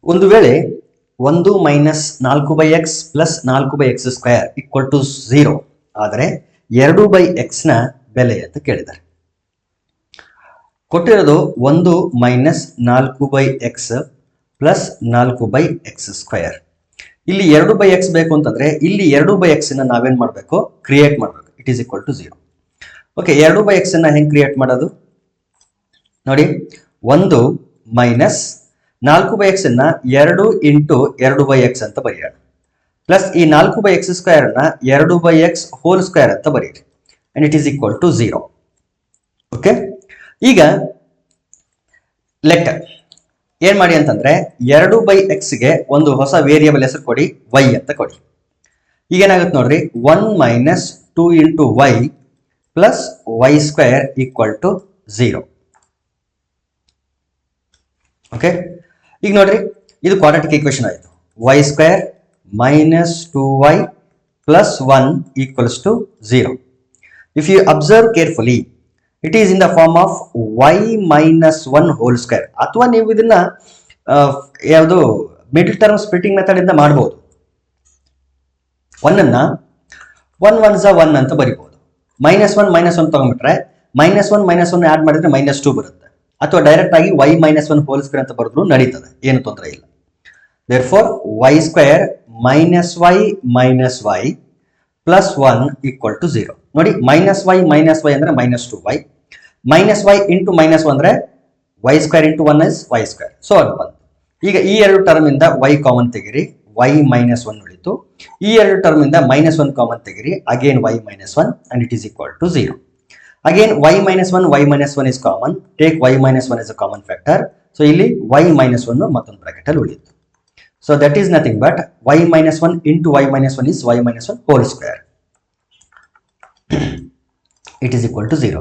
ಒಂದು ವೇಳೆ 1 minus 4/x plus 4/x² equal to 0 ಆದರೆ 2/x ನ ಬೆಲೆ ಅಂತ ಕೇಳಿದ್ದಾರೆ. ಕೊಟ್ಟಿರೋದು 1 ಮೈನಸ್ 4/x ಪ್ಲಸ್ 4/x². ಇಲ್ಲಿ 2/x ಬೇಕು ಅಂತಂದ್ರೆ ಇಲ್ಲಿ 2/x ನ ನಾವೇನ್ ಮಾಡಬೇಕು, ಕ್ರಿಯೇಟ್ ಮಾಡಬೇಕು. It is equal to 0. Okay, 2/x ನ ಹೆಂಗ್ ಕ್ರಿಯೇಟ್ ಮಾಡೋದು ನೋಡಿ. 1 ಮೈನಸ್ 4/x ನ 2 ಇಂಟು 2/x ಅಂತ ಬರೆಯೋಣ. ಪ್ಲಸ್ ಈ 4/x² ನ 2/x² ಅಂತ ಬರೀರಿ. And it is equal to 0. Okay, ಈಗ ಲೆಕ್ಕ ಏನ್ ಮಾಡಿ ಅಂತಂದ್ರೆ 2/x ಗೆ ಒಂದು ಹೊಸ ವೇರಿಯಬಲ್ ಹೆಸರು ಕೊಡಿ, y ಅಂತ ಕೊಡಿ. ಈಗ ಏನಾಗುತ್ತೆ ನೋಡ್ರಿ, 1 minus 2 into y plus y² equal to 0. Okay, ಈಗ ನೋಡ್ರಿ, ಇದು ಕ್ವಾಡ್ರಾಟಿಕ್ ಈಕ್ವೇಶನ್ ಆಯಿತು. y² minus 2y plus 1 equals to 0. If you observe carefully, it is in the form of y minus 1 whole square. ಅಥವಾ ನೀವು ಇದನ್ನ ಯಾವುದು ಮಿಡಲ್ ಟರ್ಮ್ ಸ್ಪ್ಲಿಟಿಂಗ್ ಮೆಥಡ್ ಇಂದ ಮಾಡಬಹುದು. 1 ಅನ್ನ 1 1 1 ಅಂತ ಬರಿಬಹುದು. -1 ತಗೊಂಡ್ಬಿಟ್ರೆ -1 ಆಡ್ ಮಾಡಿದ್ರೆ -2 ಬರುತ್ತೆ. ಅಥವಾ ಡೈರೆಕ್ಟ್ ಆಗಿ y ಮೈನಸ್ 1 ಹೋಲ್ ಸ್ಕ್ವೇರ್ ಅಂತ ಬರೆದ್ರು ನಡೀತದೆ, ಏನು ತೊಂದರೆ ಇಲ್ಲ. Therefore y² minus y minus y plus 1 equal to 0. ನೋಡಿ, -y ಅಂದ್ರೆ -2y, -y ಇಂಟು -1 ಅಂದ್ರೆ y² into 1 is y². So ಅದು ಬಂತು. ಈಗ ಈ ಎರಡು ಟರ್ಮ್ ಇಂದ y ಕಾಮನ್ ತೆಗಿರಿ, y ಮೈನಸ್ 1 ಉಳಿತು. ಈ ಎರಡು ಟರ್ಮ್ ಇಂದ -1 ಕಾಮನ್ ತೆಗಿರಿ, again y minus 1 and it is equal to 0. Again y minus 1 is common, take y minus 1 is a common factor. So ಇಲ್ಲಿ y ಮೈನಸ್ 1 ಮತ್ತೊಂದು ಬ್ರಾಕೆಟ್ ಅಲ್ಲಿ ಉಳಿಯಿತು. So that is nothing but y minus 1 into y minus 1 is y minus 1 whole square. It is equal to 0.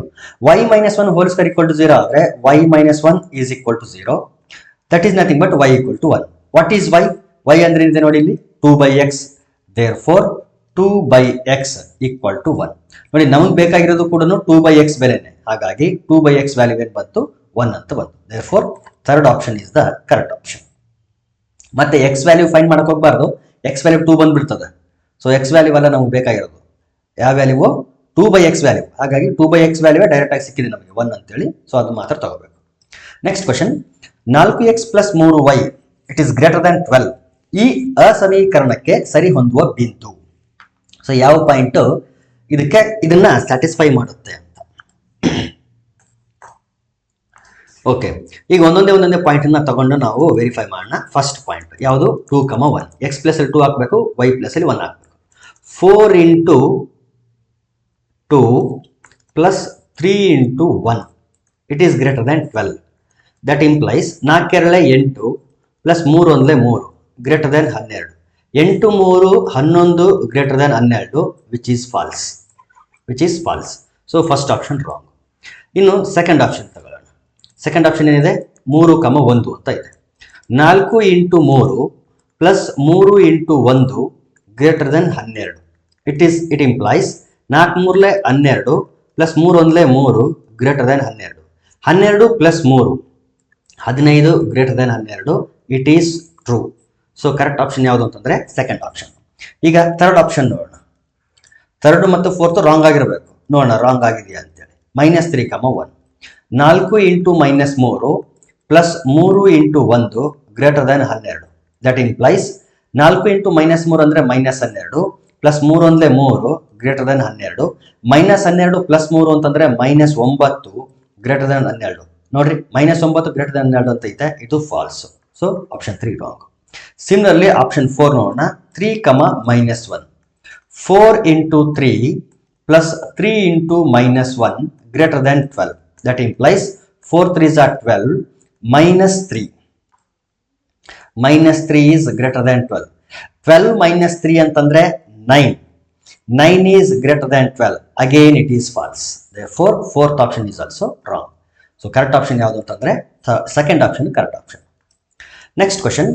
y minus 1 whole square equal to 0 ಆದರೆ y minus 1 is equal to 0. That is nothing but y equal to 1. What is y? y ಅಂದ್ರೆ ಇದೆ ನೋಡಿ ಇಲ್ಲಿ 2/x. Therefore 2/x equal to 1. ನೋಡಿ, ನಮಗೆ ಬೇಕಾಗಿರೋದು ಕೂಡ 2/x ಬೆಲೆನೆ. ಹಾಗಾಗಿ 2/x ವ್ಯಾಲ್ಯೂ ಏನು ಬಂತು, 1 ಅಂತ ಬಂತು. Therefore third option is the correct option. ಮತ್ತೆ x ವ್ಯಾಲ್ಯೂ ಫೈಂಡ್ ಮಾಡಕ್ಕೆ ಹೋಗಬಾರ್ದು, x ವ್ಯಾಲ್ಯೂ 2 ಬಂದ್ಬಿಡ್ತದೆ. ಸೊ x ವ್ಯಾಲ್ಯೂ ಅಲ್ಲ ನಮಗೆ ಬೇಕಾಗಿರೋದು. ಯಾವ ವ್ಯಾಲ್ಯೂ? 2/x value. ಹಾಗಾಗಿ 2/x ವ್ಯಾಲ್ಯೂ ಡೈರೆಕ್ಟ್ ಆಗಿ ಸಿಕ್ಕಿದೆ ನಮಗೆ 1 ಅಂತೇಳಿ. ಸೊ ಅದು ಮಾತ್ರ ತಗೋಬೇಕು. Next question, 4x plus 3y it is greater than 12. ಈ ಅಸಮೀಕರಣಕ್ಕೆ ಸರಿ ಹೊಂದುವ ಬಿಂದು. ಸೊ ಯಾವ ಪಾಯಿಂಟ್ ಇದನ್ನ ಸ್ಯಾಟಿಸ್ಫೈ ಮಾಡುತ್ತೆ ಅಂತ. ಓಕೆ, ಈಗ ಒಂದೊಂದೇ ಪಾಯಿಂಟ್ ಅನ್ನ ತಗೊಂಡು ನಾವು ವೆರಿಫೈ ಮಾಡೋಣ. ಫಸ್ಟ್ ಪಾಯಿಂಟ್ ಯಾವುದು? 2, 1. x ಪ್ಲಸ್ ಅಲ್ಲಿ 2 ಹಾಕಬೇಕು, y ಪ್ಲಸ್ ಅಲ್ಲಿ 1 ಹಾಕಬೇಕು. 4 into 2 plus 3 into 1 it is greater than 12. That implies 4 2 8 plus 3 1 3 greater than 12. 8 3 11 greater than 12 which is false. So first option wrong. ಇನ್ನು ಸೆಕೆಂಡ್ ಆಪ್ಷನ್ ತಗೊಳ್ಳೋಣ. ಸೆಕೆಂಡ್ ಆಪ್ಷನ್ ಏನಿದೆ? 3, 1 ಅಂತ ಇದೆ. 4 into 3 plus 3 into 1 greater than 12. It implies 4 3 12 plus 3 1 3 greater than 12. 12 plus 3 15 greater than 12. It is true. So correct option ಯಾವುದು ಅಂತಂದ್ರೆ second option. ಈಗ third option ನೋಡೋಣ. Third ಮತ್ತು ಫೋರ್ತ್ ರಾಂಗ್ ಆಗಿರಬೇಕು. ನೋಡೋಣ ರಾಂಗ್ ಆಗಿದೆಯಾ ಅಂತೇಳಿ. -3, 1. 4 into -3 plus 3 into 1 greater than 12. That implies 4 into -3 ಅಂದ್ರೆ -12 ಪ್ಲಸ್ 3 1 3 ಗ್ರೇಟರ್ ದ್ಯಾನ್ 12. -12 ಪ್ಲಸ್ 3 ಅಂತಂದ್ರೆ -9 ಗ್ರೇಟರ್ ದ್ಯಾನ್ 12. ನೋಡ್ರಿ, -9 ಗ್ರೇಟರ್ ದ್ಯಾನ್ 12 ಅಂತ ಐತೆ. ಇದು false. So option 3 wrong. Similarly option 4 ನೋಡೋಣ. 3, -1. 4 into 3 plus 3 into -1 greater than 12. That implies 4 3s are 12 -3. -3 is greater than 12. 12 minus 3 ಅಂತಂದ್ರೆ 9. 9 is greater than 12. Again it is false. Therefore fourth option is also wrong. So correct option ಯಾವುದು ಅಂತಂದ್ರೆ second option correct option. Next question,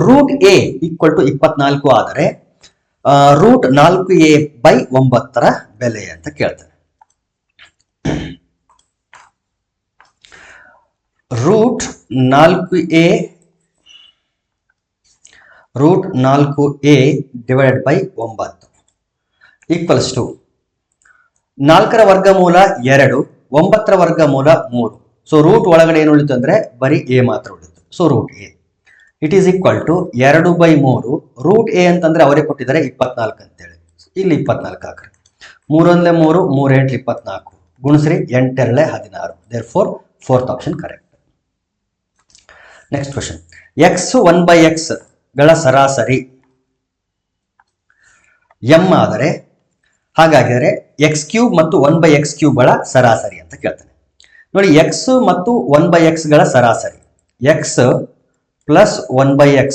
root a equal to 24 ಆದರೆ root 4a/9 ಬೆಲೆ ಅಂತ ಕೇಳ್ತಾರೆ. Root 4a root 4a divided by 9 equals to 4ರ ವರ್ಗಮೂಲ 2, 9ರ ವರ್ಗಮೂಲ 3. So root ಒಳಗಡೆ ಏನು ಉಳಿತು ಅಂದ್ರೆ ಬರೀ ಎ ಮಾತ್ರ ಉಳಿತು. So root a it is equal to 2/3. Root a ಅಂತಂದ್ರೆ ಅವರೇ ಕೊಟ್ಟಿದ್ದಾರೆ 24 ಅಂತೇಳಿ. ಇಲ್ಲಿ 24 ಹಾಕ್ರಿ. 3 1 3, 3 8 24 ಗುಣಿಸ್ರಿ 8 2 16. Therefore fourth option correct. Next question, x 1/x ಗಳ ಸರಾಸರಿ m ಆದರೆ ಹಾಗಾದರೆ x³ ಮತ್ತು 1/x³ ಗಳ ಸರಾಸರಿ ಅಂತ ಕೇಳ್ತಾನೆ. ನೋಡಿ, x ಮತ್ತು 1/x ಗಳ ಸರಾಸರಿ x plus 1/x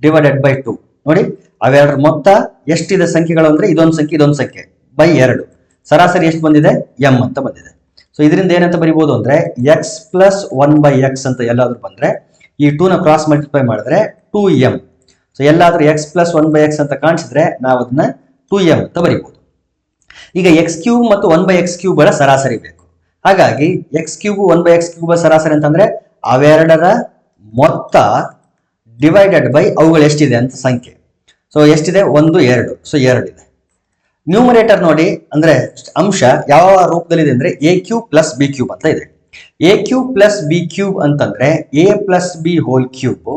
divided by 2. ನೋಡಿ, ಅವೆರಡರ ಮೊತ್ತ ಎಷ್ಟಿದೆ ಸಂಖ್ಯೆಗಳು ಅಂದ್ರೆ ಇದೊಂದು ಸಂಖ್ಯೆ ಬೈ 2. ಸರಾಸರಿ ಎಷ್ಟು ಬಂದಿದೆ? m ಅಂತ ಬಂದಿದೆ. ಸೊ ಇದರಿಂದ ಏನಂತ ಬರಿಬಹುದು ಅಂದ್ರೆ x ಪ್ಲಸ್ 1/x ಅಂತ ಎಲ್ಲಾದ್ರೂ ಬಂದ್ರೆ ಈ 2ನ ಕ್ರಾಸ್ ಮಲ್ಟಿಪ್ಲೈ ಮಾಡಿದ್ರೆ 2m. ಸೊ ಎಲ್ಲಾದ್ರೂ x ಪ್ಲಸ್ 1/x ಅಂತ ಕಾಣಿಸಿದ್ರೆ ನಾವು ಅದನ್ನ 2m ಅಂತ ಬರಿಬಹುದು. ಈಗ x³ ಮತ್ತು 1/x³ ಗಳ ಸರಾಸರಿ ಬೇಕು. ಹಾಗಾಗಿ x³ 1/x³ ಸರಾಸರಿ ಅಂತಂದ್ರೆ ಅವೆರಡರ ಮೊತ್ತ ಡಿವೈಡೆಡ್ ಬೈ ಅವುಗಳು ಎಷ್ಟಿದೆ ಅಂತ ಸಂಖ್ಯೆ. ಸೊ ಎಷ್ಟಿದೆ? 1 2. ಸೊ 2 ಇದೆ. ನ್ಯೂಮರೇಟರ್ ನೋಡಿ, ಅಂದ್ರೆ ಅಂಶ ಯಾವ ರೂಪದಲ್ಲಿದೆ ಅಂದ್ರೆ a³ ಪ್ಲಸ್ b³ ಅಂತ ಇದೆ. a³ ಪ್ಲಸ್ b³ ಅಂತಂದ್ರೆ a plus b whole cube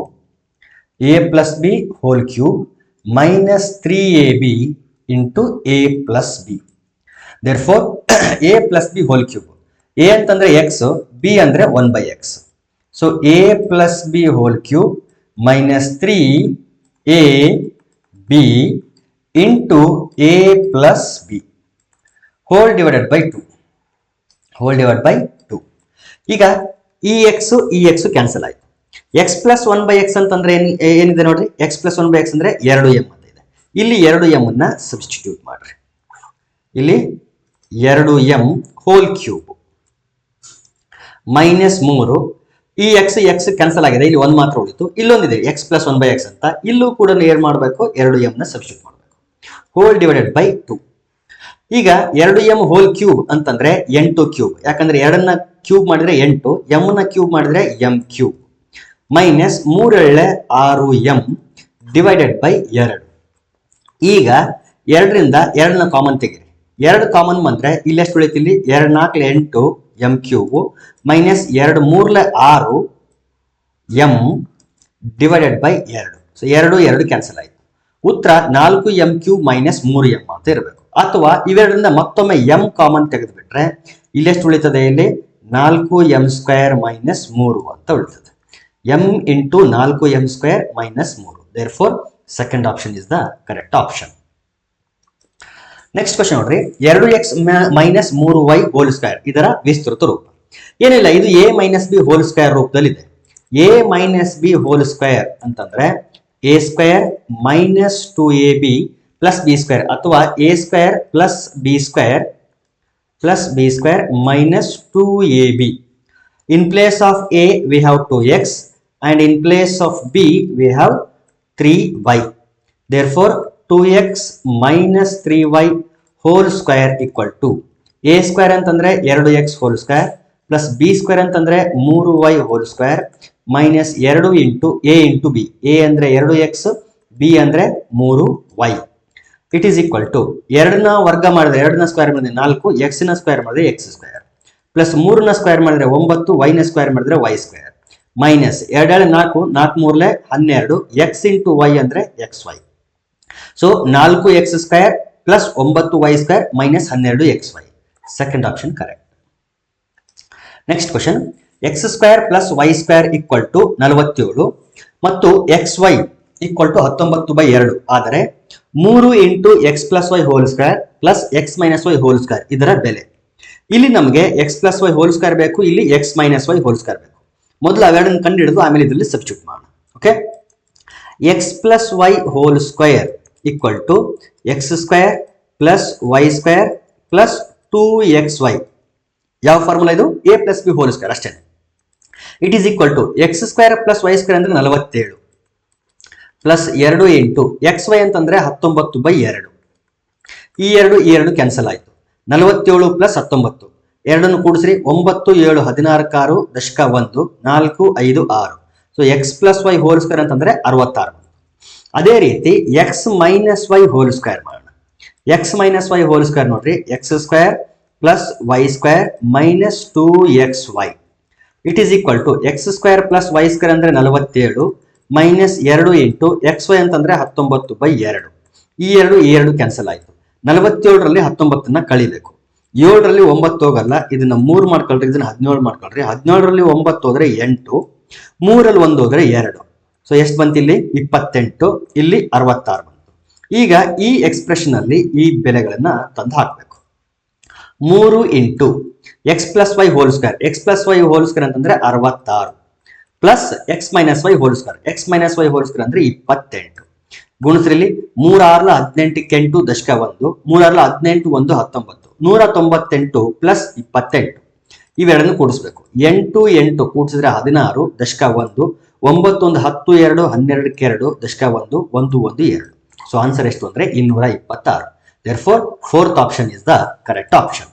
minus 3ab into a plus b. therefore a plus b whole cube, a ಅಂತಂದ್ರೆ x, b ಅಂದ್ರೆ 1/x. So a plus b whole cube minus 3ab into a plus b whole divided by 2. ಈಗ ಈ x cancel ಆಯ್ತು. x plus 1/x ಅಂತಂದ್ರೆ ಏನಿದೆ ನೋಡ್ರಿ, x plus 1/x ಅಂದ್ರೆ 2m ಅಂತ ಇದೆ. ಇಲ್ಲಿ 2m ಅನ್ನ ಸಬ್ಸ್ಟಿಟ್ಯೂಟ್ ಮಾಡ್ರಿ. ಇಲ್ಲಿ 2m ಹೋಲ್ ಕ್ಯೂಬ್ ಮೈನಸ್ 3. ಈ x ಕ್ಯಾನ್ಸಲ್ ಆಗಿದೆ, ಇಲ್ಲಿ 1 ಮಾತ್ರ ಉಳಿತು. ಇಲ್ಲೊಂದಿದೆ x ಪ್ಲಸ್ 1/x ಅಂತ, ಇಲ್ಲೂ ಕೂಡ ಏನ್ ಮಾಡಬೇಕು? 2m ನ ಸಬ್ಸ್ಟಿಟ್ಯೂಟ್ ಮಾಡಬೇಕು. Whole divided by 2. ಈಗ 2m ಹೋಲ್ ಕ್ಯೂಬ್ ಅಂತಂದ್ರೆ 8 ಕ್ಯೂಬ್, ಯಾಕಂದ್ರೆ 2ನ್ನ ಕ್ಯೂಬ್ ಮಾಡಿದ್ರೆ 8, m ನ ಕ್ಯೂಬ್ ಮಾಡಿದ್ರೆ m cube minus 3 6m divided by 2. ಈಗ 2ರಿಂದ 2ನ ಕಾಮನ್ ತೆಗಿರಿ. 2 ಕಾಮನ್ ಬಂದ್ರೆ ಇಲ್ಲಿ ಎಷ್ಟು ಉಳಿತು? ಇಲ್ಲಿ 2 4 8 m cube minus 2 3 6 m divided by 2. So 2 cancel ಆಯ್ತು. ಉತ್ತರ 4m ಕ್ಯೂಬ್ ಮೈನಸ್ 3m ಅಂತ ಇರಬೇಕು. ಅಥವಾ ಇವೆರಡರಿಂದ ಮತ್ತೊಮ್ಮೆ m ಕಾಮನ್ ತೆಗೆದುಬಿಟ್ರೆ ಇಲ್ಲಿ ಎಷ್ಟು ಉಳಿತದೆ? ಇಲ್ಲಿ 4m² ಮೈನಸ್ 3 ಅಂತ ಉಳಿತದೆ. m into 4m² minus 3. therefore second option is the correct option. Next question ನೋಡ್ರಿ, 2x minus 3y hole square ಇದರ ವಿಸ್ತೃತ ರೂಪ. ಏನಿಲ್ಲ, ಇದು a minus b whole square ರೂಪದಲ್ಲಿದೆ. a minus b whole square ಅಂತಂದ್ರೆ a square minus 2ab plus b square ಅಥವಾ a square plus b square minus 2ab. In place of a we have 2x and in place of b we have 3y. therefore 2x minus 3y whole square equal to a square ಅಂತಂದ್ರೆ 2x whole square plus b square ಅಂತಂದ್ರೆ 3y whole square minus 2 into a into b. a ಅಂದ್ರೆ 2x, b ಅಂದ್ರೆ 3y. it is equal to 2ನ ವರ್ಗ ಮಾಡಿದ್ರೆ 2ನ square ಮಾಡಿದ್ರೆ 4, x ನ square ಮಾಡಿದ್ರೆ x square plus 3ನ ಸ್ಕ್ವೇರ್ ಮಾಡಿದ್ರೆ 9, y ನ ಸ್ಕ್ವೇರ್ ಮಾಡಿದ್ರೆ y square minus 2 4 4 3 12 x into y ಅಂದ್ರೆ xy. So 4x square plus 9y square minus 12xy. Second option correct. Next question, x square plus y square equal to 47 ಮತ್ತು xy equal to 19/2 ಆದರೆ 3 into x plus y whole square plus x minus y whole square ಇದರ ಬೆಲೆ. ಇಲ್ಲಿ ನಮಗೆ x plus y whole square ಬೇಕು, ಇಲ್ಲಿ x minus y whole square ಬೇಕು. ಮೊದಲು ಅವೆರಡನ್ನು ಕಂಡು ಹಿಡಿದು ಆಮೇಲೆ ಇದರಲ್ಲಿ ಸಬ್ಸ್ಟಿಟ್ಯೂಟ್ ಮಾಡೋಣ. Okay, x plus y whole square equal to x square plus y square plus 2xy. ಯಾವ ಫಾರ್ಮುಲಾ ಇದು? a plus b whole square ಅಷ್ಟೇ. It is equal to x square plus y square ಅಂದ್ರೆ 47 plus 2 into xy ಅಂತಂದ್ರೆ 19/2. ಈ 2 cancel ಆಯ್ತು. 47 plus 19 ಎರಡನ್ನು ಕೂಡಿಸ್ರಿ 9 7 16 ದಶಕ 1 4 5 6. So x plus y whole square ಅಂತಂದ್ರೆ 66. ಅದೇ ರೀತಿ X minus Y whole square ಮಾಡೋಣ. X minus Y whole square ನೋಡ್ರಿ, X square plus Y square minus 2xy it is equal to X square plus Y square ಅಂದ್ರೆ 47 minus 2 into X Y ಅಂತಂದ್ರೆ 19/2. ಈ ಎರಡು cancel ಆಯ್ತು. 47ರಲ್ಲಿ 19ನ್ನ ಕಳಿಬೇಕು. 7ರಲ್ಲಿ 9 ಹೋಗಲ್ಲ, ಇದನ್ನ 3 ಮಾಡ್ಕೊಳ್ರಿ, ಇದನ್ನ 17 ಮಾಡ್ಕೊಳ್ರಿ. 17ರಲ್ಲಿ 9 ಹೋದ್ರೆ 8, 3ರಲ್ಲಿ 1 ಹೋದ್ರೆ 2. ಸೊ ಎಷ್ಟು ಬಂತು ಇಲ್ಲಿ? 28, ಇಲ್ಲಿ 66 ಬಂತು. ಈಗ ಈ ಎಕ್ಸ್ಪ್ರೆಷನ್ ಅಲ್ಲಿ ಈ ಬೆಲೆಗಳನ್ನ ತಂದು ಹಾಕ್ಬೇಕು. 3 into x plus y whole square, x plus y whole square ಅಂತಂದ್ರೆ 66 plus x minus Y whole square, x minus Y whole square ಅಂದ್ರೆ 28 ಗುಣಿಸ್ರಲ್ಲಿ 3 6 18 8 ದಶಕ 1, 3 6 18 1 19, 198 ಪ್ಲಸ್ 28 ಇವೆರಡನ್ನು ಕೂಡಿಸ್ಬೇಕು. 8 8 ಕೂಡಿಸಿದ್ರೆ 16 ದಶಕ 1, 9 1 10 2 12 2 ದಶಕ 1 1 1 2. ಸೊ ಆನ್ಸರ್ ಎಷ್ಟು ಅಂದ್ರೆ 226. Therefore, fourth option is the correct option.